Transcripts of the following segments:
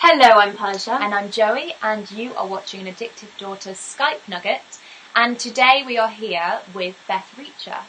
Hello, I'm Persia. And I'm Joey, and you are watching an Addictive Daughter Skype Nugget. And today we are here with Beth Reacher.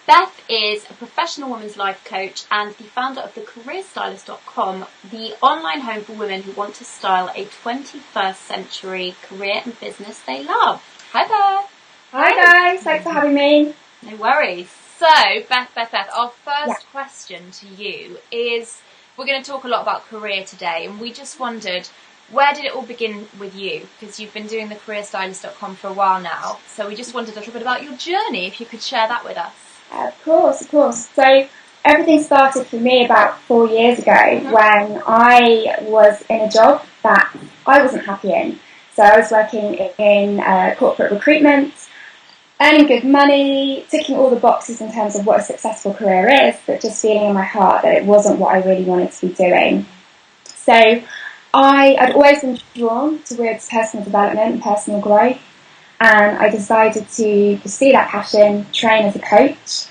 Beth is a professional women's life coach and the founder of the career-stylist.com, the online home for women who want to style a 21st century career and business they love. Hi, Beth. Hi guys, thanks for having me. No worries. So, Beth, our first question to you is, we're going to talk a lot about career today, and we just wondered, where did it all begin with you? Because you've been doing the career-stylist.com for a while now, so we just wondered a little bit about your journey, if you could share that with us. Of course. So everything started for me about 4 years ago when I was in a job that I wasn't happy in. So I was working in corporate recruitment, earning good money, ticking all the boxes in terms of what a successful career is, but just feeling in my heart that it wasn't what I really wanted to be doing. So I'd always been drawn towards personal development and personal growth, and I decided to pursue that passion, train as a coach.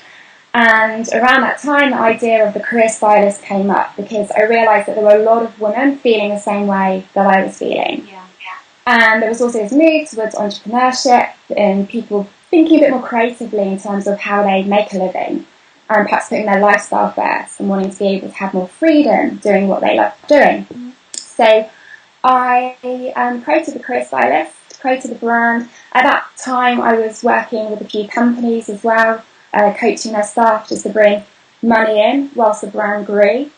And around that time, the idea of the career stylist came up because I realised that there were a lot of women feeling the same way that I was feeling. Yeah. And there was also this move towards entrepreneurship and people thinking a bit more creatively in terms of how they make a living and perhaps putting their lifestyle first and wanting to be able to have more freedom doing what they love doing. So I created the career stylist, created the brand. At that time I was working with a few companies as well, coaching their staff just to bring money in whilst the brand grew.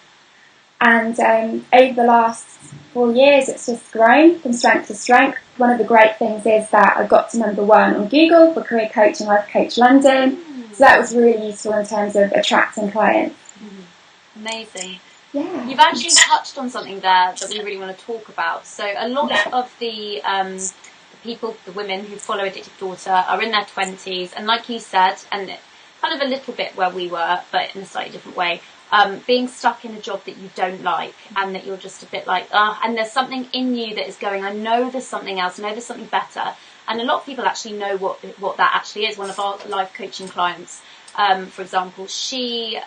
And over the last 4 years, it's just grown from strength to strength. One of the great things is that I got to #1 on Google for Career Coach and Life Coach London. So that was really useful in terms of attracting clients. Amazing. Yeah. You've actually touched on something there that we really want to talk about. So a lot of the people, the women who follow Addictive Daughter are in their 20s, and like you said, and kind of a little bit where we were, but in a slightly different way, being stuck in a job that you don't like and that you're just a bit like, and there's something in you that is going, I know there's something else, I know there's something better. And a lot of people actually know what that actually is. One of our life coaching clients, for example, she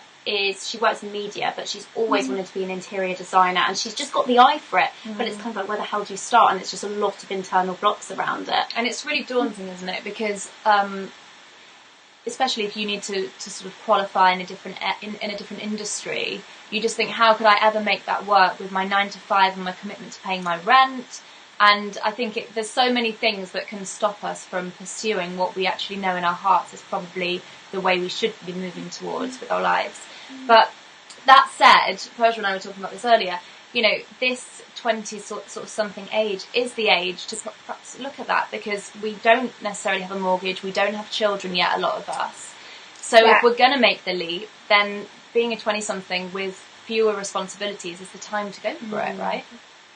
works in media, but she's always wanted to be an interior designer, and she's just got the eye for it, but it's kind of like, where the hell do you start? And it's just a lot of internal blocks around it. And it's really daunting, isn't it? Because especially if you need to sort of qualify in a different industry, you just think, how could I ever make that work with my 9 to 5 and my commitment to paying my rent? And I think there's so many things that can stop us from pursuing what we actually know in our hearts is probably the way we should be moving towards with our lives. But that said, Persia and I were talking about this earlier, you know, this 20 sort of something age is the age to perhaps look at that, because we don't necessarily have a mortgage, we don't have children yet, a lot of us. So if we're going to make the leap, then being a 20-something with fewer responsibilities is the time to go for it, right?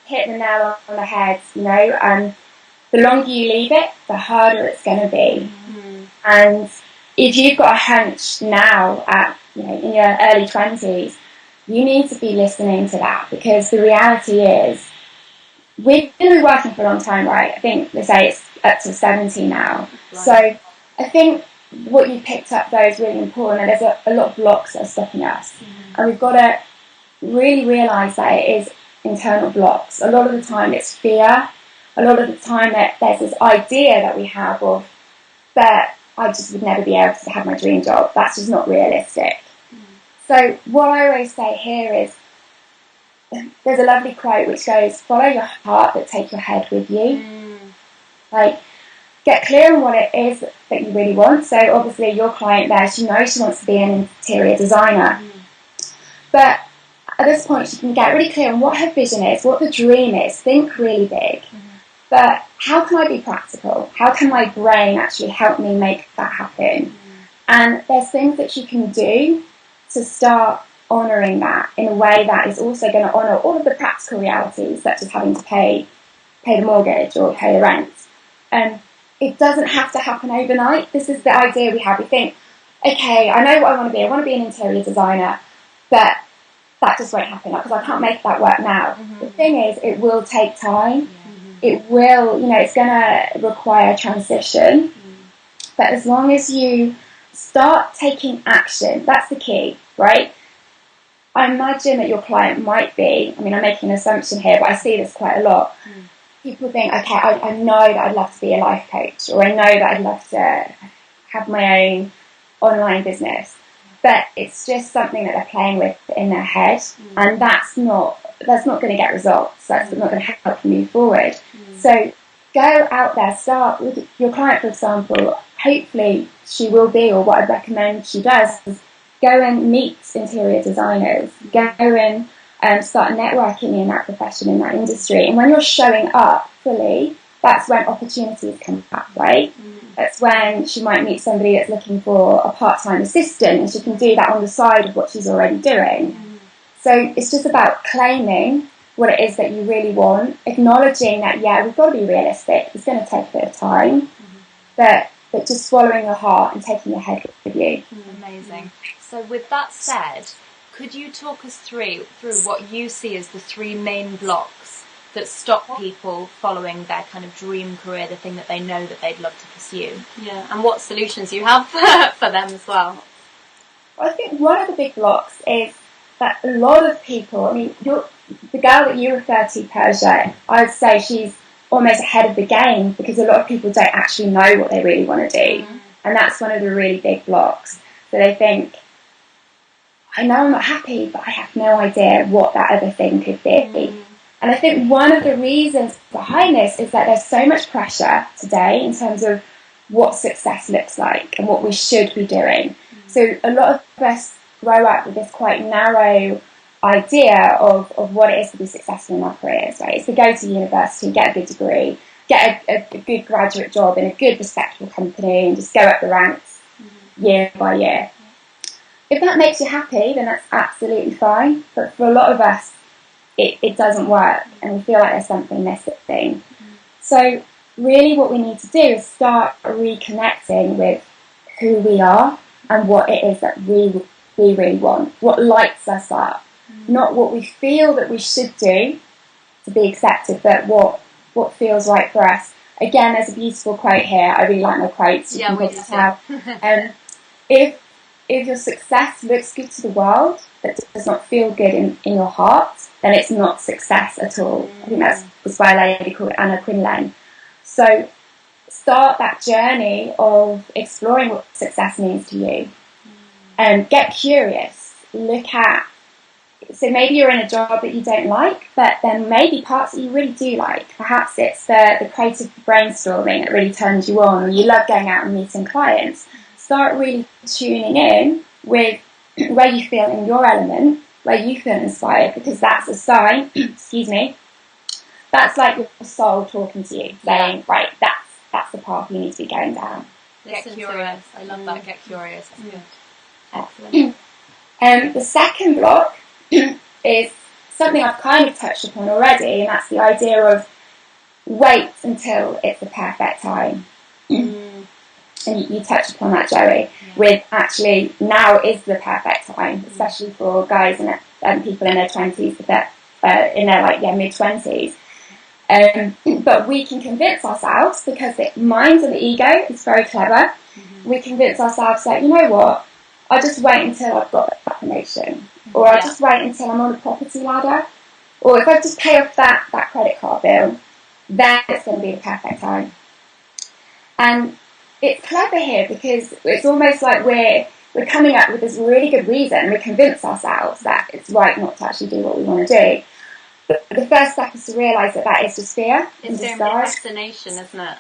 Hit the nail on the head, you know, and the longer you leave it, the harder it's going to be. And if you've got a hunch now in your early 20s, you need to be listening to that, because the reality is we're going to be working for a long time, right? I think they say it's up to 70 now. Right. So I think what you picked up though is really important, and there's a lot of blocks that are stopping us. And we've got to really realise that it is internal blocks. A lot of the time it's fear. A lot of the time there's this idea that we have of that I just would never be able to have my dream job. That's just not realistic. So what I always say here is, there's a lovely quote which goes, follow your heart but take your head with you. Like, get clear on what it is that you really want. So obviously your client there, she knows she wants to be an interior designer. But at this point she can get really clear on what her vision is, what the dream is, think really big. But how can I be practical? How can my brain actually help me make that happen? And there's things that you can do to start honouring that in a way that is also going to honour all of the practical realities, such as having to pay the mortgage or pay the rent. It doesn't have to happen overnight. This is the idea we have. We think, okay, I know what I want to be. I want to be an interior designer, but that just won't happen because I can't make that work now. The thing is, it will take time. It will, it's going to require transition. But as long as you start taking action, that's the key, right? I imagine that your client might be, I mean, I'm making an assumption here, but I see this quite a lot. People think, okay, I know that I'd love to be a life coach, or I know that I'd love to have my own online business, but it's just something that they're playing with in their head, and that's not going to get results. That's not going to help you move forward. So go out there, start with your client, for example. Hopefully she will be, or what I'd recommend she does, is go and meet interior designers, go and start networking in that profession, in that industry. And when you're showing up fully, that's when opportunities come back, right? That's when she might meet somebody that's looking for a part-time assistant, and she can do that on the side of what she's already doing. So it's just about claiming what it is that you really want, acknowledging that, yeah, we've got to be realistic. It's going to take a bit of time, but just swallowing your heart and taking your head with you. Amazing. So with that said, could you talk us through what you see as the 3 main blocks that stop people following their kind of dream career, the thing that they know that they'd love to pursue? Yeah, and what solutions you have for them as well? Well, I think one of the big blocks is that a lot of people, I mean, the girl that you refer to, Persia, I'd say she's almost ahead of the game, because a lot of people don't actually know what they really want to do. And that's one of the really big blocks. So they think, I know I'm not happy, but I have no idea what that other thing could be. And I think one of the reasons behind this is that there's so much pressure today in terms of what success looks like and what we should be doing. So a lot of us grow up with this quite narrow idea of what it is to be successful in our careers, right? It's to go to university, get a good degree, get a good graduate job in a good, respectable company, and just go up the ranks year by year. If that makes you happy, then that's absolutely fine. But for a lot of us, it doesn't work, and we feel like there's something missing. So really what we need to do is start reconnecting with who we are and what it is that we really want, what lights us up. Not what we feel that we should do to be accepted, but what feels right for us. Again, there's a beautiful quote here. I really like my quotes. Yeah, we do too. If your success looks good to the world, but does not feel good in your heart, then it's not success at all. I think that was by a lady called Anna Quinlan. So start that journey of exploring what success means to you. And get curious. Look at, so maybe you're in a job that you don't like, but then maybe parts that you really do like. Perhaps it's the creative brainstorming that really turns you on, or you love going out and meeting clients. Start really tuning in with where you feel in your element, where you feel inspired, because that's a sign, excuse me, that's like your soul talking to you, saying, right, that's the path you need to be going down. Get curious. I love that, get curious. That's good. Excellent. The second block is something I've kind of touched upon already, and that's the idea of wait until it's the perfect time. And you touched upon that, Joey, with actually now is the perfect time, especially for guys and people in their 20s, in their mid-20s. But we can convince ourselves, because the mind and the ego is very clever, we convince ourselves that, you know what, I'll just wait until I've got that promotion, or I'll just wait until I'm on the property ladder, or if I just pay off that credit card bill, then it's going to be the perfect time. And it's clever here, because it's almost like we're coming up with this really good reason. We convince ourselves that it's right not to actually do what we want to do. But the first step is to realise that is just fear. It's fear of procrastination, isn't it?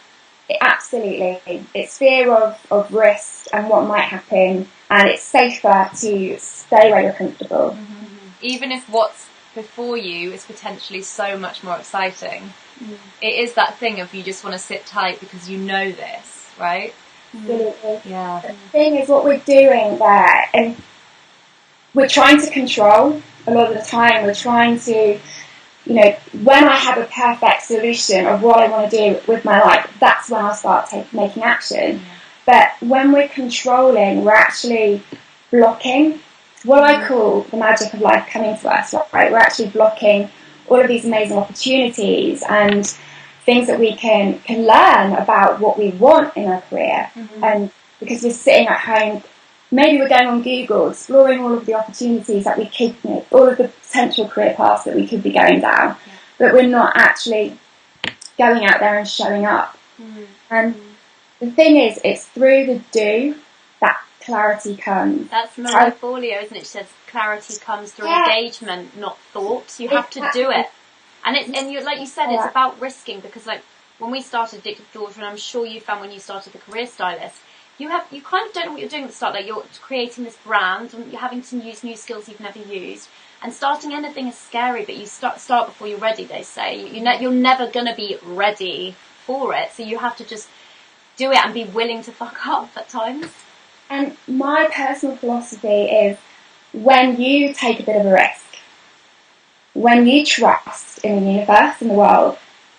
Absolutely. It's fear of risk and what might happen, and it's safer to stay where you're comfortable. Even if what's before you is potentially so much more exciting, it is that thing of you just want to sit tight because you know this, right? Absolutely. Yeah. The thing is, what we're doing there, and we're trying to control a lot of the time. We're trying to, when I have a perfect solution of what I want to do with my life, that's when I'll start making action. But when we're controlling, we're actually blocking what I call the magic of life coming to us, right? We're actually blocking all of these amazing opportunities and things that we can learn about what we want in our career. And because we're sitting at home maybe we're going on Google, exploring all of the opportunities that we could, all of the potential career paths that we could be going down, but we're not actually going out there and showing up. And the thing is, it's through the do that clarity comes. That's Marie Forleo, isn't it? She says clarity comes through engagement, not thought. You have to do it. And you, like you said, it's about risking, because like when we started Addictive Daughter, and I'm sure you found when you started the Career Stylist, you kind of don't know what you're doing at the start. Like, you're creating this brand and you're having to use new skills you've never used. And starting anything is scary, but you start before you're ready, they say. You're never going to be ready for it. So you have to just do it and be willing to fuck up at times. And my personal philosophy is, when you take a bit of a risk, when you trust in the universe, in the world,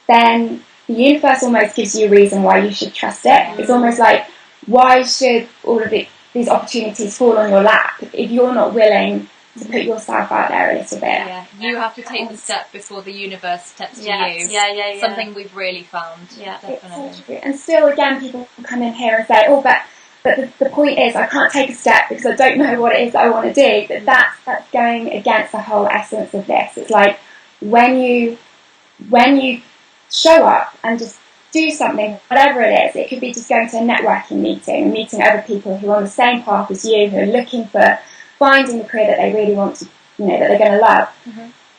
then the universe almost gives you a reason why you should trust it. It's almost like, why should all of these opportunities fall on your lap if you're not willing to put yourself out there a little bit? Yeah, you have to take the step before the universe steps to you. Yeah. Something we've really found. Yeah, definitely. So true. And still, again, people come in here and say, oh, but the point is, I can't take a step because I don't know what it is that I want to do. But that's going against the whole essence of this. It's like, when you show up and just do something, whatever it is. It could be just going to a networking meeting and meeting other people who are on the same path as you, who are looking for finding the career that they really want to, that they're going to love.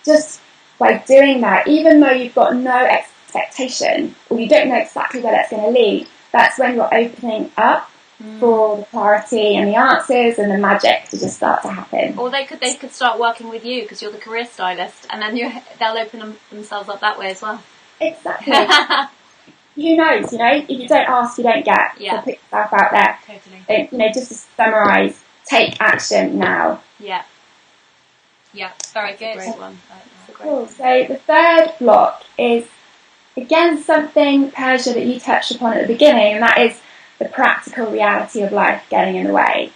Just by doing that, even though you've got no expectation or you don't know exactly where that's going to lead, that's when you're opening up for the clarity and the answers and the magic to just start to happen. Or they could start working with you because you're the career stylist, and then they'll open themselves up that way as well. Exactly. Who knows, if you don't ask, you don't get. Yeah. So put yourself out there. Totally. Just to summarise, take action now. Yeah. Yeah, very good. Great one. Cool. So the third block is, again, something, Persia, that you touched upon at the beginning, and that is the practical reality of life getting in the way.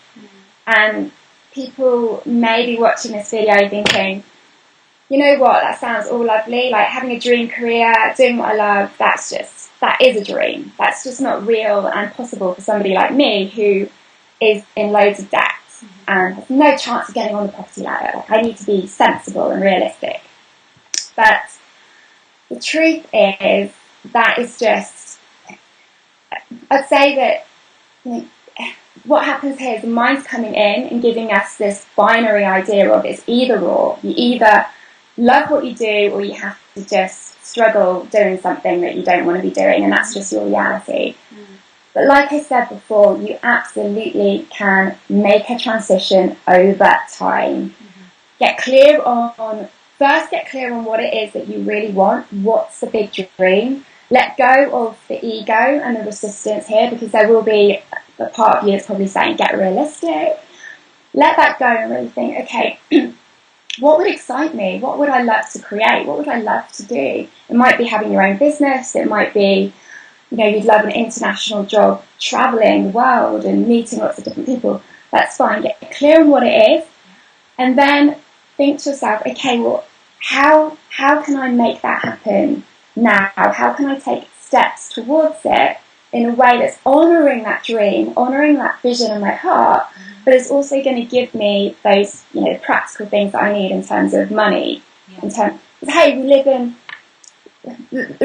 And people may be watching this video thinking, you know what, that sounds all lovely, like having a dream career, doing what I love, that is a dream. That's just not real and possible for somebody like me who is in loads of debt and has no chance of getting on the property ladder. Like, I need to be sensible and realistic. But the truth is, that is just, I'd say that what happens here is the mind's coming in and giving us this binary idea of it's either or. You either love what you do or you have to just struggle doing something that you don't want to be doing, and that's just your reality. But like I said before, you absolutely can make a transition over time. Get clear on what it is that you really want. What's the big dream? Let go of the ego and the resistance here, because there will be a part of you that's probably saying, get realistic. Let that go and really think, okay, what would excite me? What would I love to create? What would I love to do? It might be having your own business. It might be, you'd love an international job, traveling the world and meeting lots of different people. That's fine. Get clear on what it is. And then think to yourself, okay, well, how can I make that happen now? How can I take steps towards it in a way that's honouring that dream, honouring that vision in my heart, but it's also going to give me those, practical things that I need in terms of money. The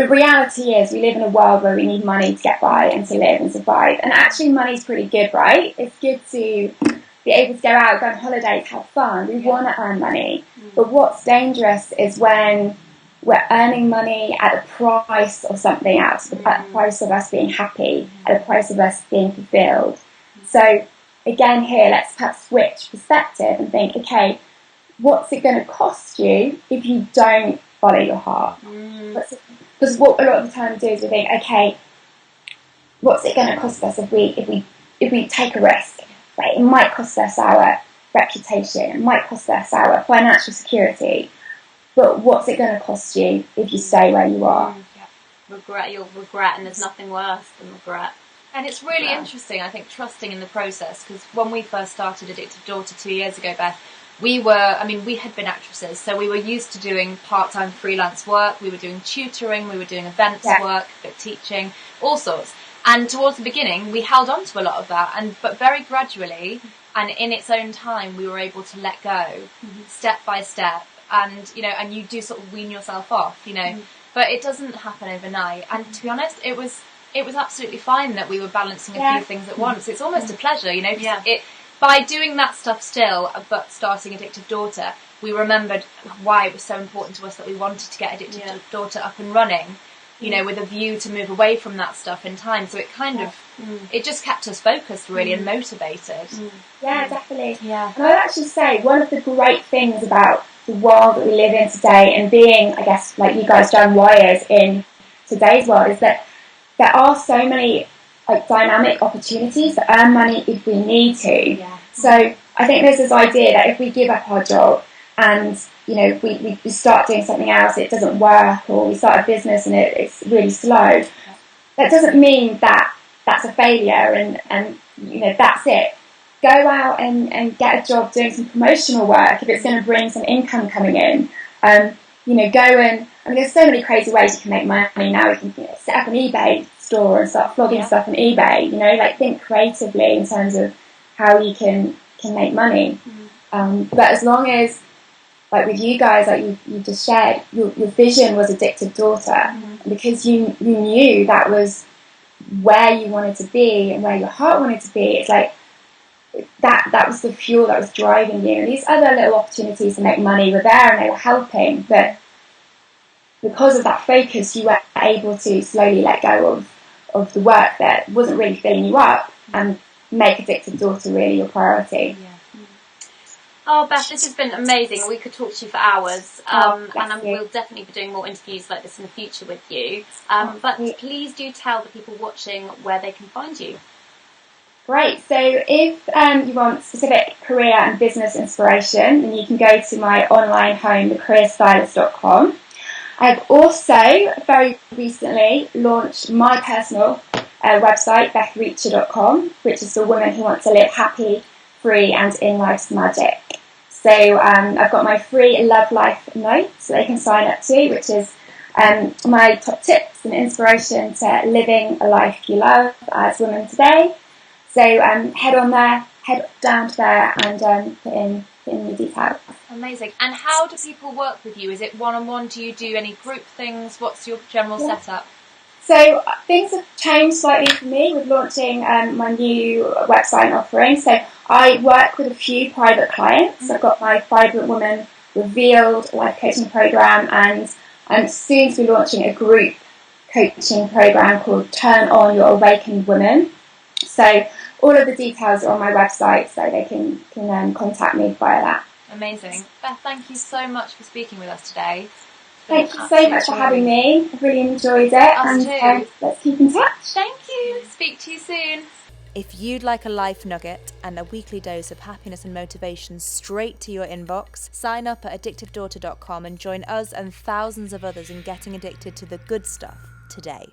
reality is we live in a world where we need money to get by and to live and survive. And actually money's pretty good, right? It's good to be able to go out, go on holidays, have fun. We want to earn money. But what's dangerous is when we're earning money at the price of something else, at the price of us being happy, at the price of us being fulfilled. So again here, let's perhaps switch perspective and think, okay, what's it going to cost you if you don't follow your heart? Because what a lot of the time we do is we think, okay, what's it going to cost us if we take a risk? Right? It might cost us our reputation, it might cost us our financial security, but what's it going to cost you if you stay where you are? You'll regret, and there's nothing worse than regret. And it's really interesting, I think, trusting in the process, because when we first started Addictive Daughter 2 years ago, Beth, we had been actresses, so we were used to doing part-time freelance work, we were doing tutoring, we were doing events work, bit teaching, all sorts. And towards the beginning, we held on to a lot of that, but very gradually, and in its own time we were able to let go step by step, and and you do sort of wean yourself off, but it doesn't happen overnight. And to be honest, it was absolutely fine that we were balancing a few things at once. It's almost a pleasure, by doing that stuff still, but starting Addictive Daughter, we remembered why it was so important to us that we wanted to get Addictive Daughter up and running, with a view to move away from that stuff in time. So it kind of, it just kept us focused really and motivated. Yeah, definitely. Yeah. And I'd actually say one of the great things about the world that we live in today, and being, I guess, like you guys, young wires in today's world, is that there are so many dynamic opportunities to earn money if we need to. Yeah. So I think there's this idea that if we give up our job and we start doing something else, it doesn't work, or we start a business and it's really slow, that doesn't mean that that's a failure and that's it. Go out and get a job doing some promotional work if it's going to bring some income coming in. There's so many crazy ways you can make money now. You can set up an eBay store and start flogging stuff on eBay. Think creatively in terms of how you can make money. But as long as, like with you guys, like you just shared, your vision was Addictive Daughter, because you knew that was where you wanted to be and where your heart wanted to be. It's like that was the fuel that was driving you. And these other little opportunities to make money were there and they were helping, but because of that focus, you were able to slowly let go of the work that wasn't really filling you up and make Addictive Daughter really your priority. Yeah. Oh, Beth, this has been amazing. We could talk to you for hours, we'll definitely be doing more interviews like this in the future with you. But please do tell the people watching where they can find you. Great. So if you want specific career and business inspiration, then you can go to my online home, career-stylist.com. I've also very recently launched my personal website, bethreacher.com, which is for women who want to live happy, free and in life's magic. So I've got my free Love Life notes that they can sign up to, which is my top tips and inspiration to living a life you love as women today. So head down to there and put in the details. Amazing. And how do people work with you? Is it one-on-one? Do you do any group things? What's your general setup? So things have changed slightly for me with launching my new website and offering. So I work with a few private clients. I've got my Vibrant Woman Revealed life coaching program, and I'm soon to be launching a group coaching program called Turn On Your Awakened Woman. So all of the details are on my website, so they can contact me via that. Amazing. Beth, thank you so much for speaking with us today. Thank you so much for having me. I've really enjoyed it. Us too. Let's keep in touch. Thank you. Speak to you soon. If you'd like a life nugget and a weekly dose of happiness and motivation straight to your inbox, sign up at addictive-daughter.com and join us and thousands of others in getting addicted to the good stuff today.